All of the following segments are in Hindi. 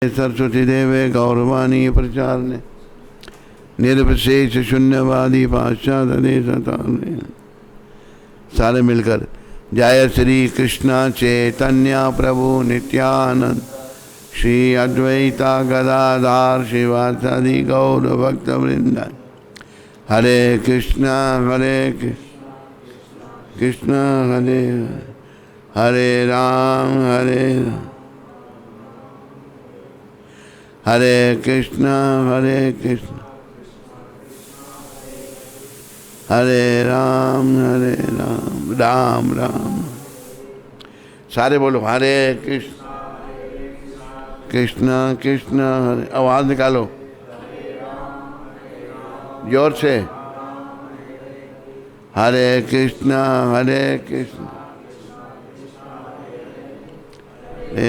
सरस्वती देवे गौरवाणी प्रचारणे निर्विशेष शून्यवादी पाश्चात्य। सारे मिलकर जय श्री कृष्ण चैतन्य प्रभु नित्यानंद श्री अद्वैता गदाधार शिवासादि गौर भक्त वृंद। हरे कृष्ण कृष्ण हरे हरे राम हरे कृष्ण हरे राम राम राम। सारे बोलो हरे कृष्ण कृष्ण हरे। आवाज निकालो जोर से। हरे कृष्ण हरे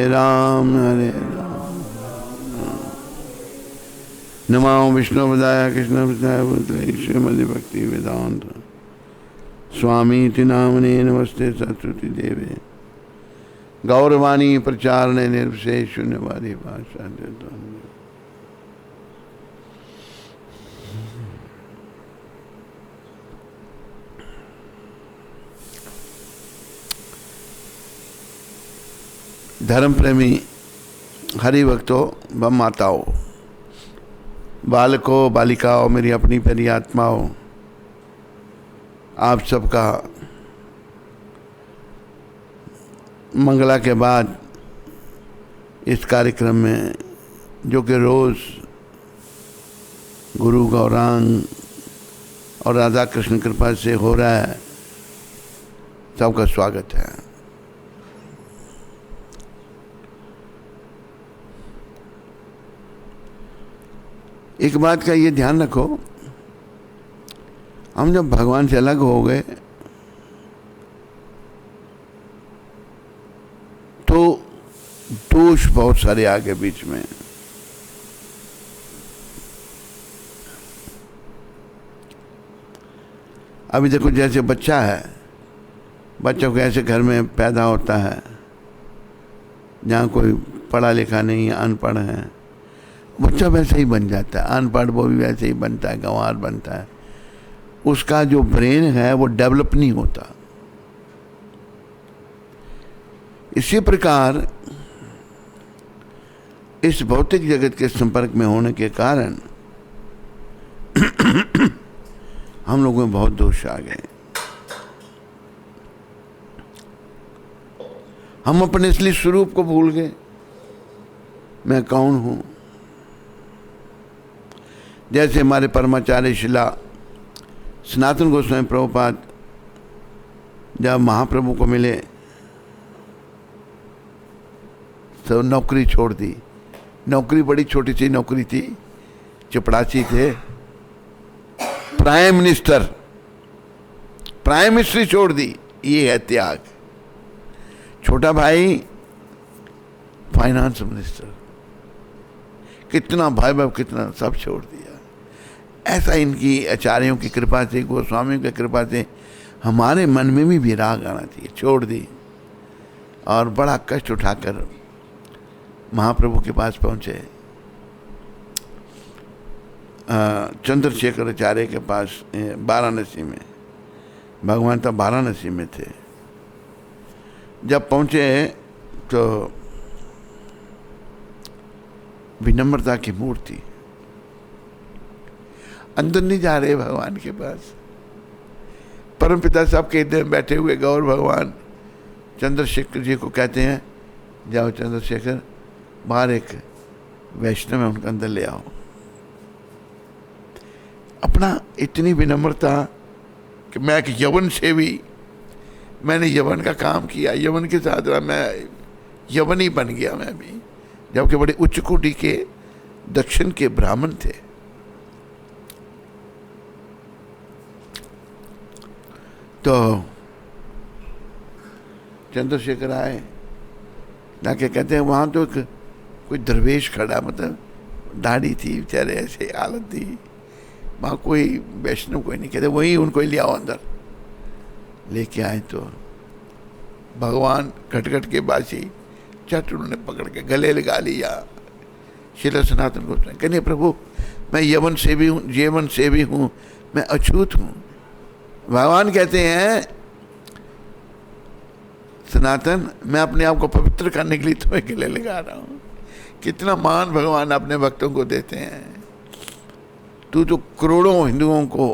राम नमो विष्णुपदाय कृष्णपदाय भूतले श्रीमद् भक्ति वेदांत स्वामी इति नामने नमस्ते सरस्वती देवे गौरवाणी प्रचारणे निर्विशेष शून्यवादी भाषा। धर्म प्रेमी हरि भक्तों व माताओं, बालकों बालिकाओं, मेरी अपनी प्यारी आत्माओं, आप सबका मंगला के बाद इस कार्यक्रम में जो कि रोज़ गुरु गौरांग और राधा कृष्ण कृपा से हो रहा है, सबका स्वागत है। एक बात का ये ध्यान रखो, हम जब भगवान से अलग हो गए तो दोष बहुत सारे आ गए बीच में। अभी देखो, जैसे बच्चा है, बच्चों को ऐसे घर में पैदा होता है जहाँ कोई पढ़ा लिखा नहीं है, अनपढ़ है, बच्चा वैसे ही बन जाता है। अनपढ़ वो भी वैसे ही बनता है, गंवार बनता है। उसका जो ब्रेन है वो डेवलप नहीं होता। इसी प्रकार इस भौतिक जगत के संपर्क में होने के कारण हम लोगों में बहुत दोष आ गए। हम अपने असली स्वरूप को भूल गए। मैं कौन हूं? जैसे हमारे परमाचार्य शिला सनातन गोस्वामी प्रभुपाद जब महाप्रभु को मिले तो नौकरी छोड़ दी। नौकरी बड़ी छोटी सी नौकरी थी, चपड़ासी थे। प्राइम मिनिस्ट्री छोड़ दी। ये है त्याग। छोटा भाई फाइनेंस मिनिस्टर, कितना भाई बाप, कितना सब छोड़ दिया। ऐसा इनकी आचार्यों की कृपा से, गोस्वामियों की कृपा से हमारे मन में भी विराग आना चाहिए। छोड़ दी और बड़ा कष्ट उठाकर महाप्रभु के पास पहुंचे। चंद्रशेखर आचार्य के पास वाराणसी में। भगवान तब वाराणसी में थे। जब पहुंचे तो विनम्रता की मूर्ति, अंदर नहीं जा रहे भगवान के पास। परमपिता साहब के इधर बैठे हुए गौर भगवान चंद्रशेखर जी को कहते हैं, जाओ चंद्रशेखर, बाहर एक वैष्णव है, उनके अंदर ले आओ। अपना इतनी विनम्रता कि मैं एक यवन से भी, मैंने यवन का काम किया, यवन के साथ रहा, मैं यवन ही बन गया मैं भी, जबकि बड़े उच्च कोटि के दक्षिण के ब्राह्मण थे। तो चंद्रशेखर आए, जाके कहते हैं वहाँ तो कोई दरवेश खड़ा, मतलब दाढ़ी थी, बेचारे ऐसे हालत थी, वहाँ कोई वैष्णव कोई नहीं। कहते वही उनको ले आओ अंदर। लेके आए तो भगवान खटखट के बासी चट उन्होंने पकड़ के गले लगा लिया, श्रील सनातन गोस्वामी कहने प्रभु मैं यवन से भी हूँ, मैं अछूत हूँ। भगवान कहते हैं सनातन मैं अपने आप को पवित्र करने के लिए तुम्हें गले लगा रहा हूँ। कितना मान भगवान अपने भक्तों को देते हैं। तू तो करोड़ों हिंदुओं को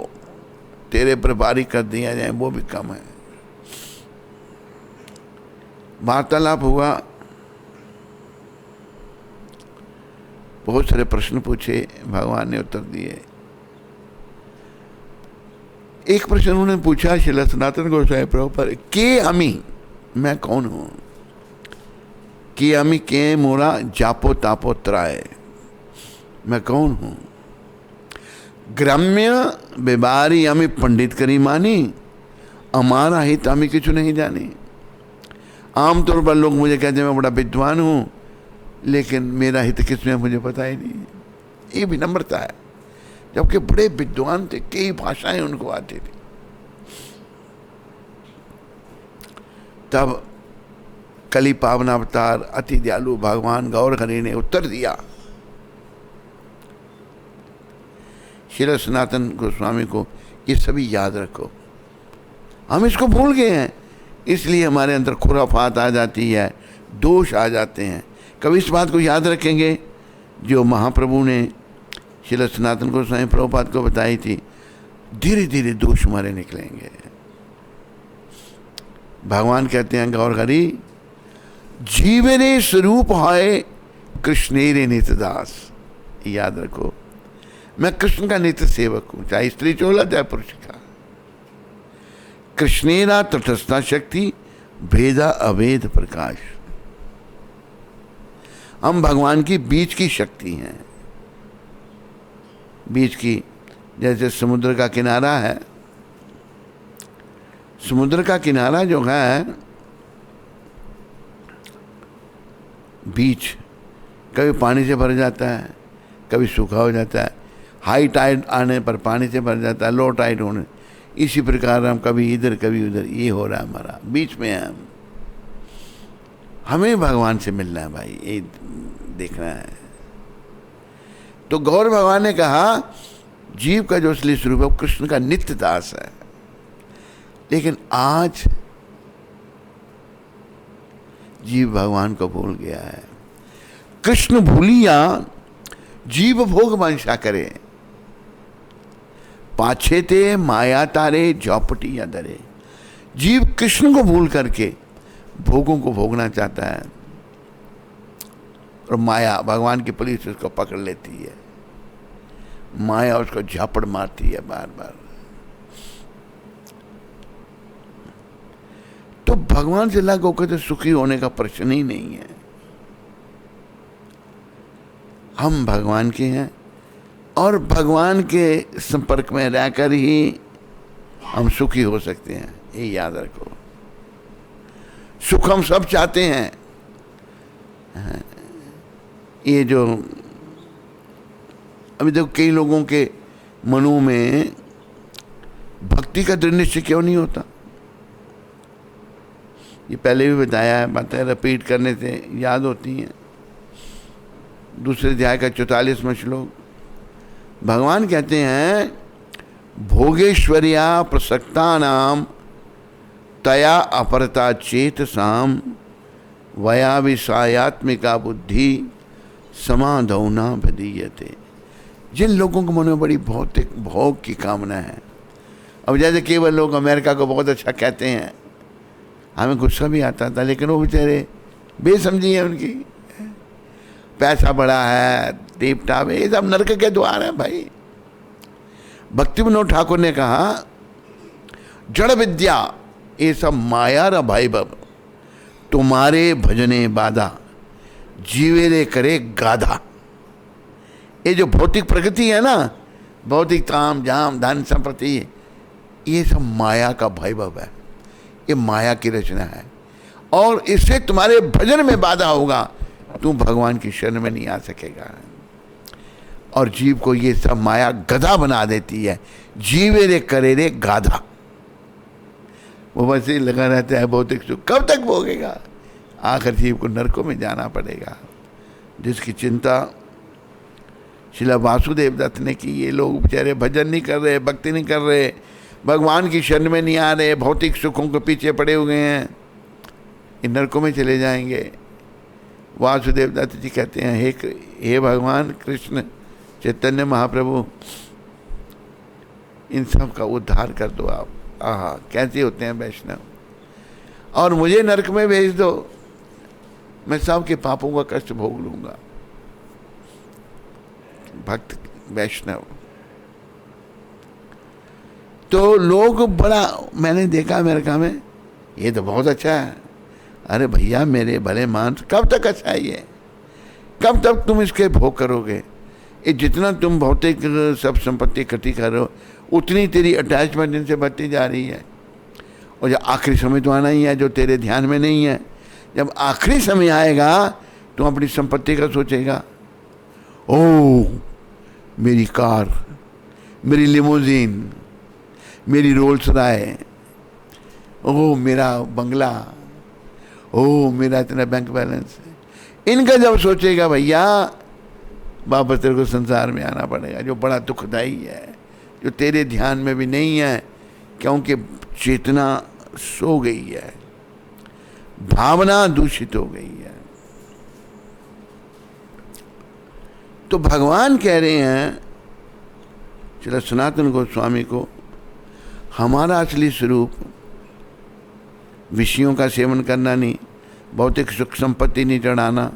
तेरे पर बारी कर दिया जाए वो भी कम है। वार्तालाप हुआ, बहुत सारे प्रश्न पूछे, भगवान ने उत्तर दिए। एक प्रश्न उन्होंने पूछा श्रील सनातन गोस्वामी प्रभु पर, के अमी मैं कौन हूं? कि अमी के मोरा जापो तापो त्राय, मैं कौन हूं? ग्राम्य बेबारी अमी पंडित करी मानी, हमारा हित अमी किचु नहीं जानी। आमतौर पर लोग मुझे कहते हैं मैं बड़ा विद्वान हूं, लेकिन मेरा हित किसमें मुझे पता ही नहीं। ये विनम्रता है, जबकि बड़े विद्वान थे, कई भाषाएं उनको आती थी। तब कली पावन अवतार अति दयालु भगवान गौर हरि ने उत्तर दिया। श्रील सनातन गोस्वामी को ये सभी याद रखो। हम इसको भूल गए हैं, इसलिए हमारे अंदर खुराफात आ जाती है, दोष आ जाते हैं। कभी इस बात को याद रखेंगे जो महाप्रभु ने श्रील सनातन गोस्वामी प्रभुपाद को बताई थी, धीरे धीरे दोष हमारे निकलेंगे। भगवान कहते हैं गौर हरि जीवने स्वरूप है कृष्णेरे नित्य दास। याद रखो मैं कृष्ण का नित्य सेवक हूं, चाहे स्त्री चोला चाहे पुरुष का। कृष्णेरा तटस्था शक्ति भेदा अभेद प्रकाश। हम भगवान की बीच की शक्ति हैं। बीच की, जैसे समुद्र का किनारा है, समुद्र का किनारा जो है बीच, कभी पानी से भर जाता है, कभी सूखा हो जाता है। हाई टाइड आने पर पानी से भर जाता है, लो टाइड होने, इसी प्रकार हम कभी इधर कभी उधर, ये हो रहा है हमारा, बीच में है। हमें भगवान से मिलना है भाई, ये देखना है। तो गौर भगवान ने कहा जीव का जो असली स्वरूप है वो कृष्ण का नित्य दास है। लेकिन आज जीव भगवान को भूल गया है। कृष्ण भूलिया जीव भोग वंशा करे, पाछे ते माया तारे झौपटी या दरे। जीव कृष्ण को भूल करके भोगों को भोगना चाहता है, और माया भगवान की पुलिस उसको पकड़ लेती है, माया उसको झापड़ मारती है बार बार। तो भगवान से अलग होकर तो सुखी होने का प्रश्न ही नहीं है। हम भगवान के हैं और भगवान के संपर्क में रहकर ही हम सुखी हो सकते हैं, ये याद रखो। सुख हम सब चाहते हैं। ये जो अभी देखो कई लोगों के मनों में भक्ति का दृढ़ निश्चय क्यों नहीं होता, ये पहले भी बताया है, बातें रिपीट करने से याद होती हैं। दूसरे अध्याय का 44वां श्लोक, भगवान कहते हैं भोगेश्वर्या प्रसक्ता नाम तया अपरता चेतसाम वया विषयात्मिका बुद्धि समाधौना भदीयते। जिन लोगों के मन में बड़ी भौतिक भोग की कामना है, अब जैसे केवल लोग अमेरिका को बहुत अच्छा कहते हैं, हमें गुस्सा भी आता था, लेकिन वो बेचारे बेसमझी है उनकी, पैसा बड़ा है, टीप टाप, ये सब नरक के द्वार है भाई। भक्ति विनोद ठाकुर ने कहा जड़ विद्या ये सब माया र भाई बब, तुम्हारे भजने बाधा जीवे रे करे गाधा। ये जो भौतिक प्रकृति है ना, भौतिक ताम जाम धन संपत्ति, ये सब माया का वैभव है, ये माया की रचना है, और इससे तुम्हारे भजन में बाधा होगा, तुम भगवान की शरण में नहीं आ सकेगा। और जीव को ये सब माया गधा बना देती है, जीवे रे करे रे गाधा। वो वैसे ही लगा रहता है भौतिक सुख, कब तक भोगेगा, आखिर जीव को नरकों में जाना पड़ेगा। जिसकी चिंता श्रील वासुदेव दत्त ने कि ये लोग बेचारे भजन नहीं कर रहे, भक्ति नहीं कर रहे, भगवान की शरण में नहीं आ रहे, भौतिक सुखों के पीछे पड़े हुए हैं, इन नरकों में चले जाएंगे। वासुदेव दत्त जी कहते हैं, हे भगवान कृष्ण चैतन्य महाप्रभु, इन सब का उद्धार कर दो आप। आहा, कैसे होते हैं वैष्णव, और मुझे नरक में भेज दो, मैं सबके पापों का कष्ट भोग लूंगा। भक्त वैष्णव तो लोग बड़ा, मैंने देखा अमेरिका में, ये तो बहुत अच्छा है। अरे भैया मेरे भले मानस, कब तक अच्छा है ये, कब तक तुम इसके भोग करोगे? ये जितना तुम भौतिक सब संपत्ति इकट्ठी कर रहे हो, उतनी तेरी अटैचमेंट इनसे बढ़ती जा रही है। और जब आखिरी समय तो आना ही है जो तेरे ध्यान में नहीं है। जब आखिरी समय आएगा तो अपनी संपत्ति का सोचेगा, ओह मेरी कार, मेरी लिमोजीन, मेरी रोल्स रॉय, ओह मेरा बंगला, ओह मेरा इतना बैंक बैलेंस। इनका जब सोचेगा भैया, वापस तेरे को संसार में आना पड़ेगा, जो बड़ा दुखदाई है, जो तेरे ध्यान में भी नहीं है, क्योंकि चेतना सो गई है, भावना दूषित हो गई है। तो भगवान कह रहे हैं श्री सनातन गोस्वामी को, हमारा असली स्वरूप विषयों का सेवन करना नहीं, भौतिक सुख संपत्ति नहीं चढ़ाना,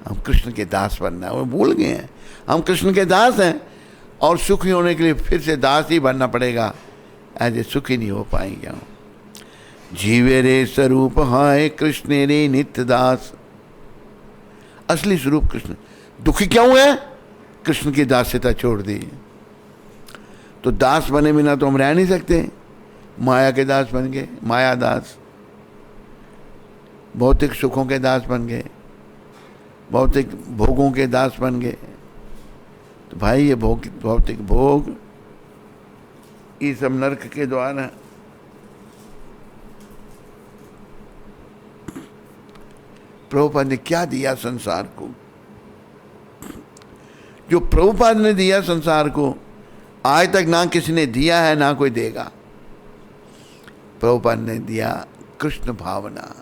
हम कृष्ण के दास बनना है। वो भूल गए हैं हम कृष्ण के दास हैं, और सुखी होने के लिए फिर से दास ही बनना पड़ेगा, ऐसे सुखी नहीं हो पाएंगे हम। जीवे रे स्वरूप हाय कृष्ण रे नित्य दास, असली स्वरूप कृष्ण। दुखी क्यों है? कृष्ण की दास्यता छोड़ दी। तो दास बने बिना तो हम रह नहीं सकते, माया के दास बन गए, माया दास, भौतिक सुखों के दास बन गए, भौतिक भोगों के दास बन गए। तो भाई ये भौतिक भोग, ये सब नरक के द्वार है। प्रभुपाद ने क्या दिया संसार को? जो प्रभुपाद ने दिया संसार को, आज तक ना किसी ने दिया है ना कोई देगा। प्रभुपाद ने दिया कृष्ण भावना,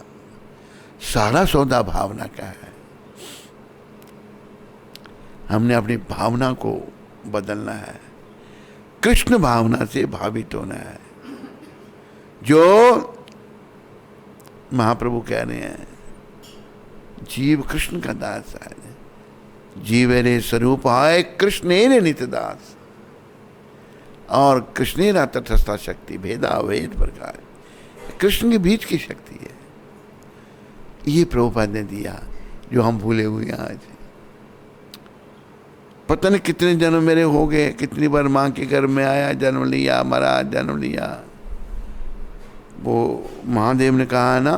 सारा सौदा भावना का है। हमने अपनी भावना को बदलना है, कृष्ण भावना से भावित होना है। जो महाप्रभु कह रहे हैं, जीव कृष्ण का दास है, जीवे रे स्वरूप आए कृष्णेरे नित्य दास, और कृष्णेरा तटस्था शक्ति भेदा वेद प्रकार, कृष्ण के बीच की शक्ति है। ये प्रभुपाद ने दिया, जो हम भूले हुए हैं आज। पता नहीं कितने जन्म मेरे हो गए, कितनी बार माँ के घर में आया, जन्म लिया, मरा, जन्म लिया। वो महादेव ने कहा है ना,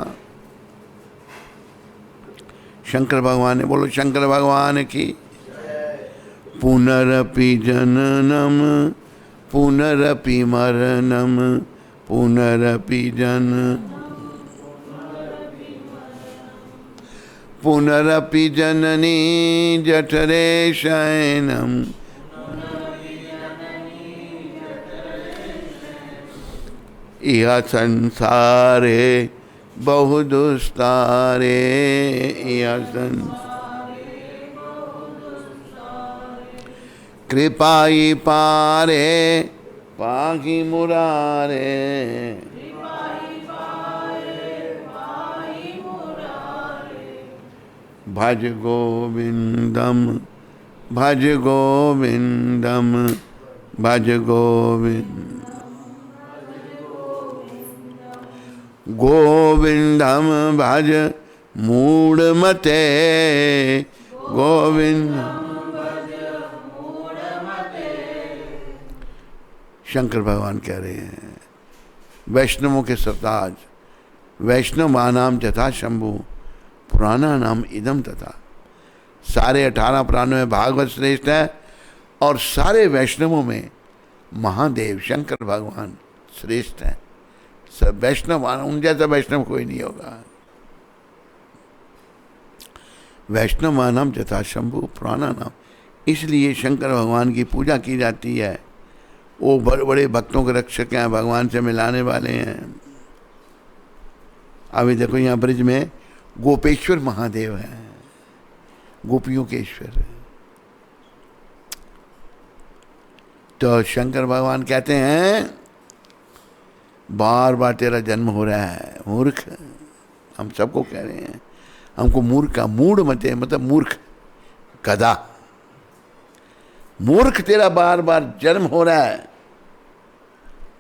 शंकर भगवान ने, बोलो शंकर भगवान की। पुनरपि जननम पुनरपि मरणम पुनरपि पुनरपि जननी जठरे शयनम। इह संसारे बहु दुस्तारे, इह कृपाई पारे पाहि मुरारे। भज गोविंदम भज गोविंदम भज गोविंद गोविंदम भज मूढ़मते गोविंद। शंकर भगवान कह रहे हैं, वैष्णवों के सरताज, वैष्णवानाम जथा शंभु पुराना नाम इदम तथा। सारे 18 पुराणों में भागवत श्रेष्ठ है, और सारे वैष्णवों में महादेव शंकर भगवान श्रेष्ठ है। सब वैष्णव, उन जैसा वैष्णव कोई नहीं होगा। वैष्णवानाम जथा शंभु पुराना नाम इसलिए शंकर भगवान की पूजा की जाती है। वो बड़े बड़े भक्तों के रक्षक हैं, भगवान से मिलाने वाले हैं। अभी देखो यहाँ ब्रिज में गोपेश्वर महादेव हैं, गोपियों के ईश्वर। तो शंकर भगवान कहते हैं बार बार तेरा जन्म हो रहा है मूर्ख। हम सबको कह रहे हैं, हमको मूर्ख का मूड मते, मतलब मूर्ख, गधा, मूर्ख तेरा बार बार जन्म हो रहा है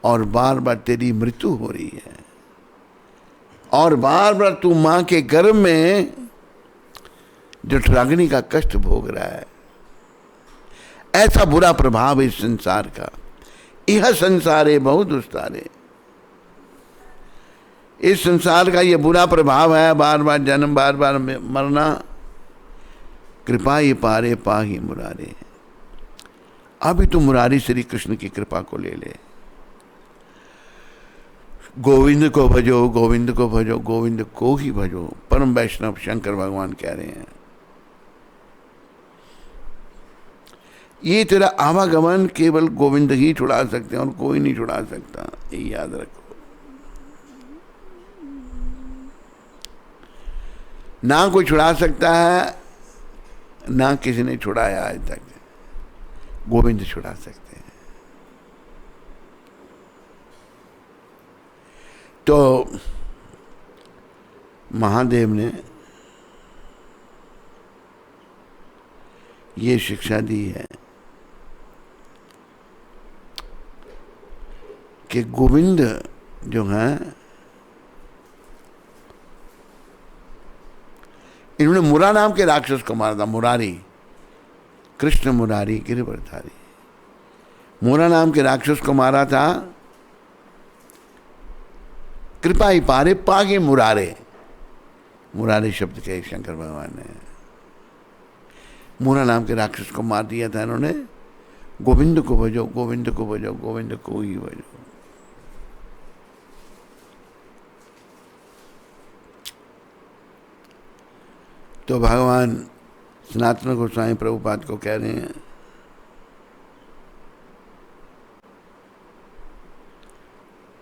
और बार बार तेरी मृत्यु हो रही है और बार बार तू मां के गर्भ में जठराग्नि का कष्ट भोग रहा है। ऐसा बुरा प्रभाव इस संसार का। यह संसारे बहुत दुस्तारे, इस संसार का यह बुरा प्रभाव है, बार बार जन्म, बार बार मरना। कृपा ये पारे पाहि मुरारे। अभी तू मुरारी श्री कृष्ण की कृपा को ले ले। गोविंद को भजो, गोविंद को भजो, गोविंद को ही भजो। परम वैष्णव शंकर भगवान कह रहे हैं ये तेरा आवागमन केवल गोविंद ही छुड़ा सकते हैं और कोई नहीं छुड़ा सकता, ये याद रखो। ना कोई छुड़ा सकता है, ना किसी ने छुड़ाया आज तक। गोविंद छुड़ा सकते हैं। तो महादेव ने ये शिक्षा दी है कि गोविंद जो है, इन्होंने मुरा नाम के राक्षस को मारा था। मुरारी, कृष्ण मुरारी गिरिवरधारी, मुरा नाम के राक्षस को मारा था। कृपा ही पारे पागे मुरारे, मुरारी शब्द के शंकर भगवान ने मुरा नाम के राक्षस को मार दिया था इन्होंने। गोविंद को भजो, गोविंद को भजो, गोविंद को ही भजो। तो भगवान सनातन गोस्वामी प्रभुपाद को कह रहे हैं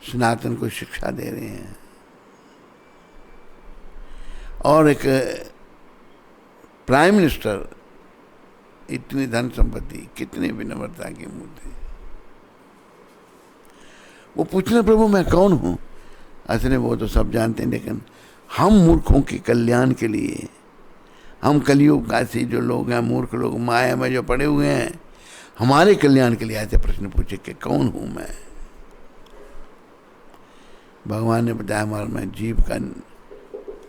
सनातन को शिक्षा दे रहे हैं। और एक प्राइम मिनिस्टर, इतनी धन संपत्ति, कितनी विनम्रता की मूर्ति। वो पूछने प्रभु मैं कौन हूं? असली वो तो सब जानते हैं, लेकिन हम मूर्खों के कल्याण के लिए, हम कलयुग ऐसे जो लोग हैं, मूर्ख लोग, माया में जो पड़े हुए हैं, हमारे कल्याण के लिए ऐसे प्रश्न पूछे कि कौन हूं मैं। भगवान ने बताया हमारा मैं जीव का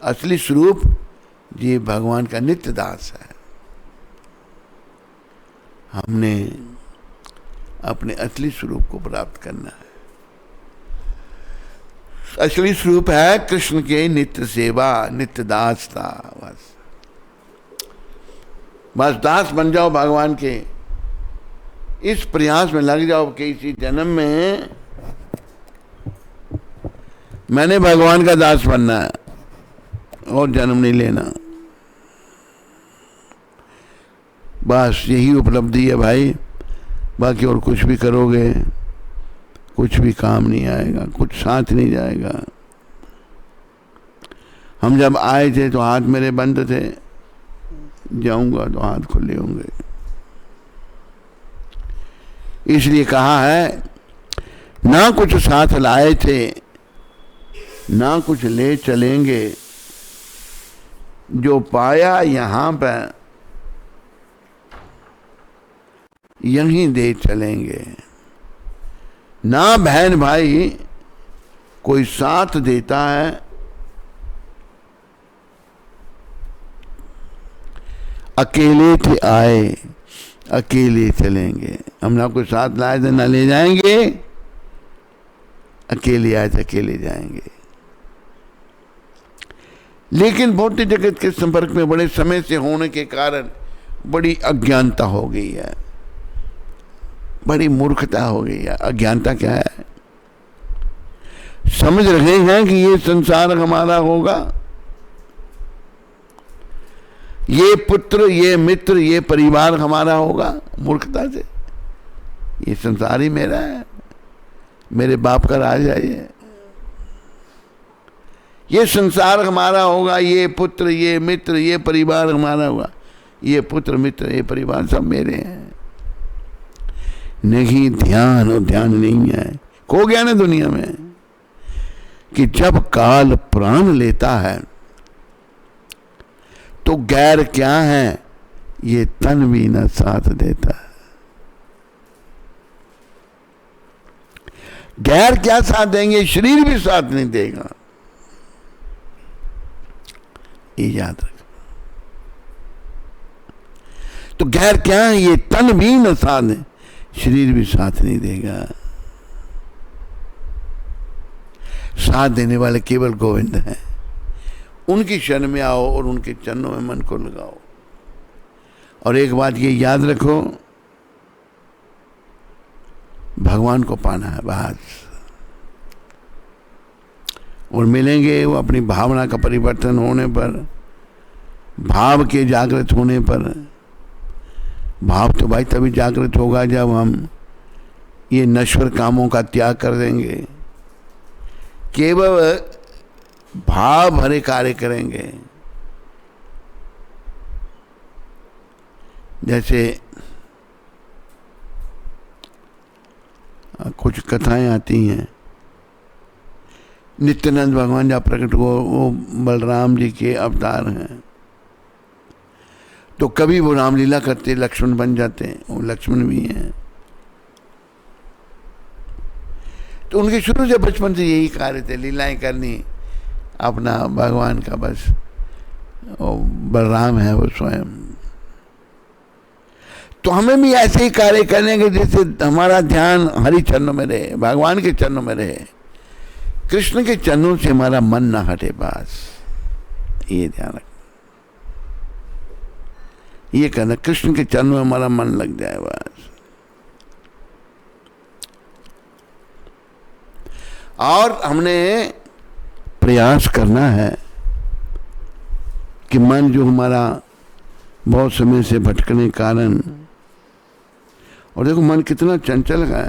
असली स्वरूप, जीव भगवान का नित्य दास है। हमने अपने असली स्वरूप को प्राप्त करना है। असली स्वरूप है कृष्ण के नित्य सेवा, नित्य दासता। बस दास बन जाओ भगवान के। इस प्रयास में लग जाओ कि इसी जन्म में मैंने भगवान का दास बनना है और जन्म नहीं लेना। बस यही उपलब्धि है भाई। बाकी और कुछ भी करोगे कुछ भी काम नहीं आएगा, कुछ साथ नहीं जाएगा। हम जब आए थे तो हाथ मेरे बंद थे, जाऊंगा तो हाथ खुले होंगे। इसलिए कहा है ना कुछ साथ लाए थे ना कुछ ले चलेंगे, जो पाया यहां पर यहीं दे चलेंगे। ना बहन भाई कोई साथ देता है, अकेले थे आए अकेले चलेंगे। हम ना कोई साथ लाए थे ना ले जाएंगे, अकेले आए थे अकेले जाएंगे। लेकिन भौतिक जगत के संपर्क में बड़े समय से होने के कारण बड़ी अज्ञानता हो गई है, बड़ी मूर्खता हो गई है। अज्ञानता क्या है? समझ रहे हैं कि ये संसार हमारा होगा, ये पुत्र, ये मित्र, ये परिवार हमारा होगा मूर्खता से। ये संसार ही मेरा है, मेरे बाप का राज है ये संसार हमारा होगा, ये पुत्र, ये मित्र, ये परिवार हमारा होगा। ये पुत्र, मित्र, ये परिवार सब मेरे हैं। नहीं ध्यान, और ध्यान नहीं है, खो गया ना दुनिया में कि जब काल प्राण लेता है तो गैर क्या है, ये तन भी न साथ देता है। गैर क्या साथ देंगे, शरीर भी साथ नहीं देगा, ये याद रखो। तो गैर क्या है, ये तन भी न साथ दे, शरीर भी साथ नहीं देगा। साथ देने वाले केवल गोविंद हैं। उनकी शरण में आओ और उनके चरणों में मन को लगाओ। और एक बात ये याद रखो, भगवान को पाना है बस। और मिलेंगे वो अपनी भावना का परिवर्तन होने पर, भाव के जागृत होने पर। भाव तो भाई तभी जागृत होगा जब हम ये नश्वर कामों का त्याग कर देंगे, केवल भाव भरे कार्य करेंगे। जैसे कुछ कथाएं आती हैं, नित्यानंद भगवान जब प्रकट हुए वो बलराम जी के अवतार हैं, तो कभी वो रामलीला करते लक्ष्मण बन जाते हैं, वो लक्ष्मण भी हैं। तो उनके शुरू से बचपन से यही कार्य थे, लीलाएं करनी अपना भगवान का बस। बलराम है वो स्वयं। तो हमें भी ऐसे ही कार्य करने के जैसे हमारा ध्यान हरि चरणों में रहे, भगवान के चरणों में रहे, कृष्ण के चरणों से हमारा मन ना हटे बस। ये ध्यान रखना, ये करना, कृष्ण के चरणों में हमारा मन लग जाए बस। और हमने प्रयास करना है कि मन जो हमारा बहुत समय से भटकने के कारण, और देखो मन कितना चंचल है।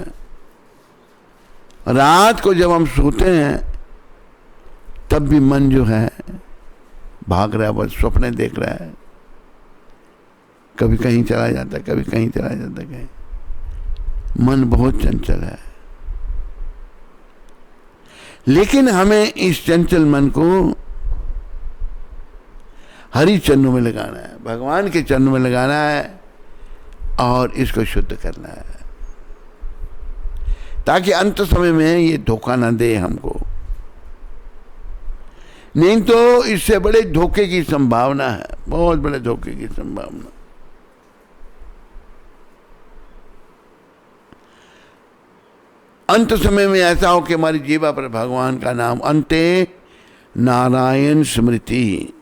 रात को जब हम सोते हैं तब भी मन जो है भाग रहा है, बस सपने देख रहा है, कभी कहीं चला जाता है, कभी कहीं चला जाता है। कहीं मन बहुत चंचल है। लेकिन हमें इस चंचल मन को हरि चरणों में लगाना है, भगवान के चरणों में लगाना है और इसको शुद्ध करना है, ताकि अंत समय में ये धोखा ना दे हमको। नहीं तो इससे बड़े धोखे की संभावना है, बहुत बड़े धोखे की संभावना। अंत समय में ऐसा हो कि हमारी जीवा पर भगवान का नाम, अंते नारायण स्मृति,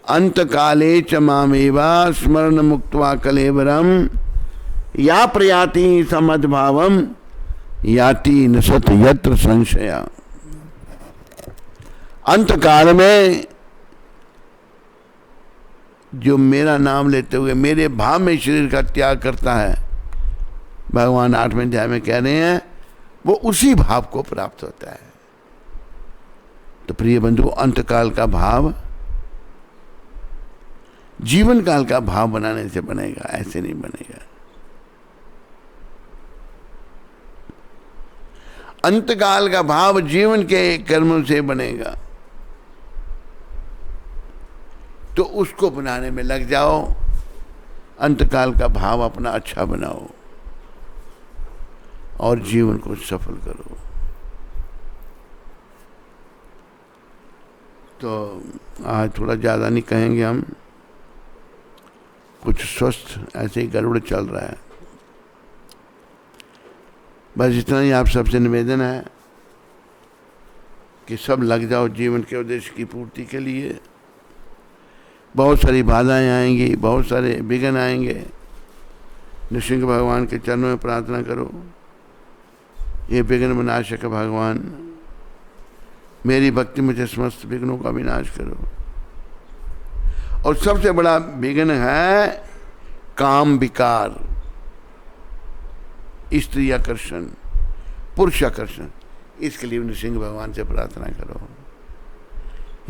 अंत काले च मामेवा स्मरण मुक्त्वा कलेवरम, या प्रयाति समद्भावम याति नसत यत्र संशया। अंत काल में जो मेरा नाम लेते हुए मेरे भाव में शरीर का त्याग करता है, भगवान 8वें अध्याय में कह रहे हैं, वो उसी भाव को प्राप्त होता है। तो प्रिय बंधु, अंतकाल का भाव जीवन काल का भाव बनाने से बनेगा, ऐसे नहीं बनेगा। अंतकाल का भाव जीवन के कर्मों से बनेगा। तो उसको बनाने में लग जाओ, अंतकाल का भाव अपना अच्छा बनाओ और जीवन को सफल करो। तो आज थोड़ा ज़्यादा नहीं कहेंगे हम, कुछ स्वस्थ ऐसे ही गड़बड़ चल रहा है। बस इतना ही आप सबसे निवेदन है कि सब लग जाओ जीवन के उद्देश्य की पूर्ति के लिए। बहुत सारी बाधाएं आएंगी, बहुत सारे विघ्न आएंगे, नृसिंह भगवान के चरणों में प्रार्थना करो, ये विघ्न विनाशक भगवान मेरी भक्ति मुझे समस्त विघ्नों का विनाश करो। और सबसे बड़ा विघ्न है काम विकार, स्त्री आकर्षण, पुरुष आकर्षण। इसके लिए नृसिंह भगवान से प्रार्थना करो,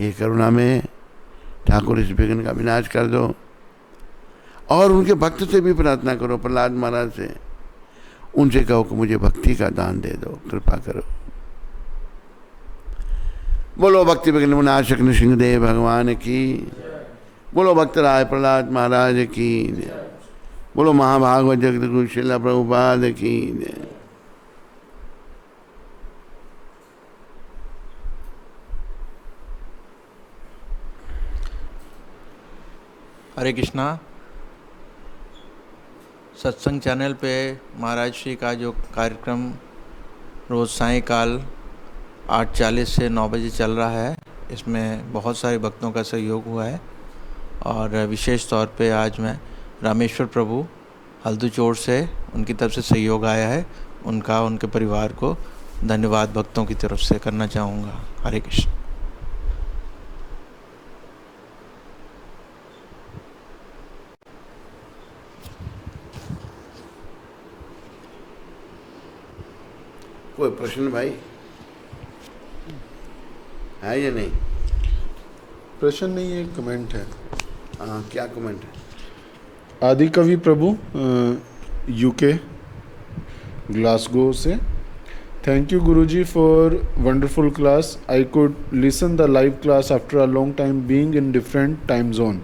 ये करुणा में ठाकुर इस विघ्न का विनाश कर दो। और उनके भक्त से भी प्रार्थना करो, प्रहलाद महाराज से, उनसे कहो कि मुझे भक्ति का दान दे दो, कृपा करो। बोलो भक्ति विघ्न विनाशक नृसिंहदेव भगवान की, बोलो भक्तराय प्रहलाद महाराज की, बोलो महाभागवत जगतगुरु श्रील प्रभुपाद की। हरे कृष्णा। सत्संग चैनल पे महाराज श्री का जो कार्यक्रम रोज़ सायंकाल 8:40 से 9 बजे चल रहा है, इसमें बहुत सारे भक्तों का सहयोग हुआ है। और विशेष तौर पे आज मैं रामेश्वर प्रभु हल्दूचोड़ से, उनकी तरफ से सहयोग आया है, उनका, उनके परिवार को धन्यवाद भक्तों की तरफ से करना चाहूँगा। हरे कृष्ण। कोई प्रश्न भाई है या नहीं? प्रश्न नहीं है, कमेंट है। हाँ, क्या कमेंट है? आदि कवि प्रभु यूके ग्लासगो से, thank you Guruji for wonderful class. I could listen the live class after a long time being in different time zone,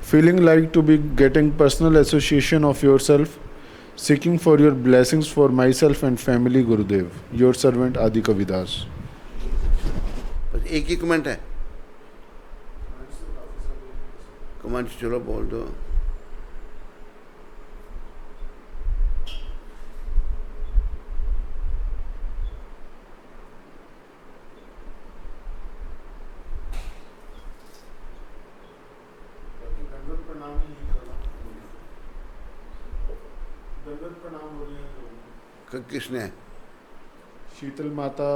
feeling like to be getting personal association of yourself, seeking for your blessings for myself and family Gurudev. Your servant Adi Kavidas. बस एक ही कमेंट है? कमेंट चलो बोल दो। किसने? शीतल माता,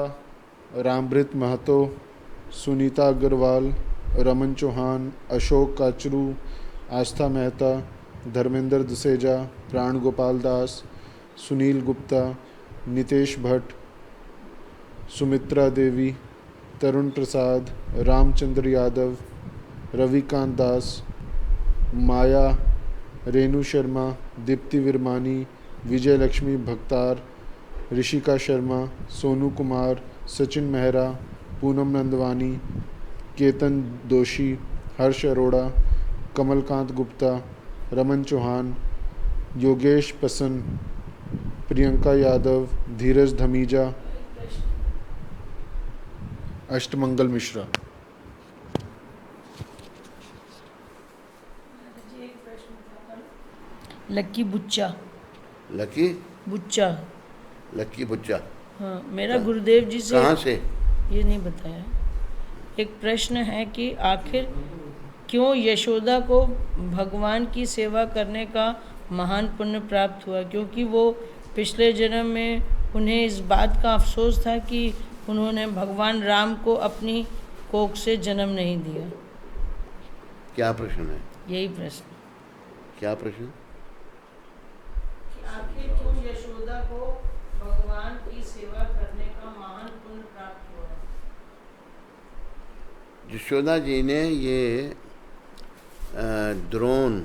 रामृत महतो, सुनीता अग्रवाल, रमन चौहान, अशोक काचरू, आस्था मेहता, धर्मेंद्र दुसेजा, प्राण गोपाल दास, सुनील गुप्ता, नितेश भट्ट, सुमित्रा देवी, तरुण प्रसाद, रामचंद्र यादव, रविकांत दास, माया, रेणु शर्मा, दीप्ति विरमानी, विजय लक्ष्मी भक्तार, ऋषिका शर्मा, सोनू कुमार, सचिन मेहरा, पूनम नंदवानी, केतन दोषी, हर्ष अरोड़ा, कमलकांत गुप्ता, रमन चौहान, योगेश पसन, प्रियंका यादव, धीरज धमीजा, अष्टमंगल मिश्रा। लक्की बुच्चा। लकी बुच्चा। लक्की बुच्चा। हाँ, मेरा गुरुदेव जी से। कहाँ से? ये नहीं बताया। एक प्रश्न है कि आखिर क्यों यशोदा को भगवान की सेवा करने का महान पुण्य प्राप्त हुआ? क्योंकि वो पिछले जन्म में उन्हें इस बात का अफसोस था कि उन्होंने भगवान राम को अपनी कोख से जन्म नहीं दिया। क्या प्रश्न है? यही प्रश्न। क्या प्रश्न? आखिर क्यों यशोदा को भगवान की सेवा करने का महान पुण्य प्राप्त हुआ? यशोदा जी ने ये द्रोण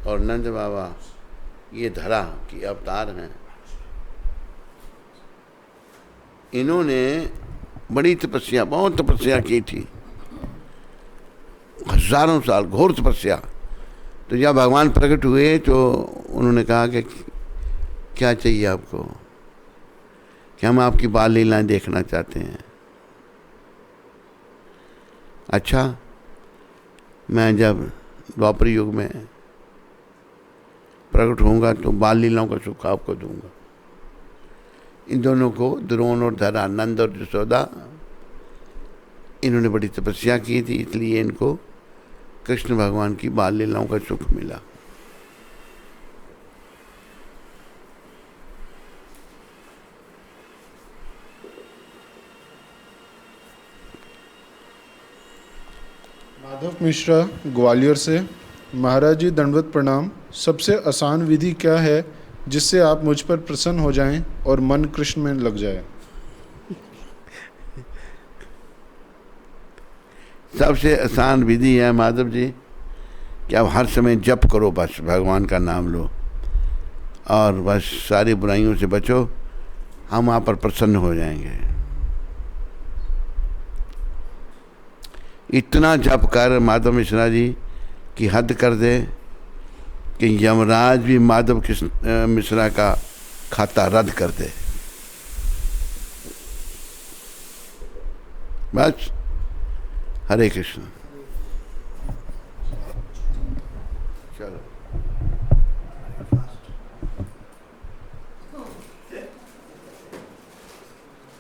और नंद बाबा ये धरा कि अवतार हैं, इन्होंने बड़ी तपस्या, बहुत तपस्या की थी, हजारों साल घोर तपस्या। तो जब भगवान प्रकट हुए तो उन्होंने कहा कि क्या चाहिए आपको? कि हम आपकी बाल लीलाएं देखना चाहते हैं। अच्छा, मैं जब द्वापर युग में प्रकट होऊंगा तो बाल लीलाओं का सुख आपको दूंगा। इन दोनों को, द्रोण और धरा, नंद और यशोदा, इन्होंने बड़ी तपस्या की थी, इसलिए इनको कृष्ण भगवान की बाल लीलाओं का सुख मिला। माधव मिश्रा ग्वालियर से। महाराज जी दंडवत प्रणाम। सबसे आसान विधि क्या है जिससे आप मुझ पर प्रसन्न हो जाएं और मन कृष्ण में लग जाए? सबसे आसान विधि है माधव जी कि आप हर समय जप करो, बस भगवान का नाम लो और बस सारी बुराइयों से बचो, हम आप पर प्रसन्न हो जाएंगे। इतना जप कर माधव मिश्रा जी की हद कर दे कि यमराज भी माधव मिश्रा का खाता रद्द कर दे। बस। हरे कृष्ण। चलो।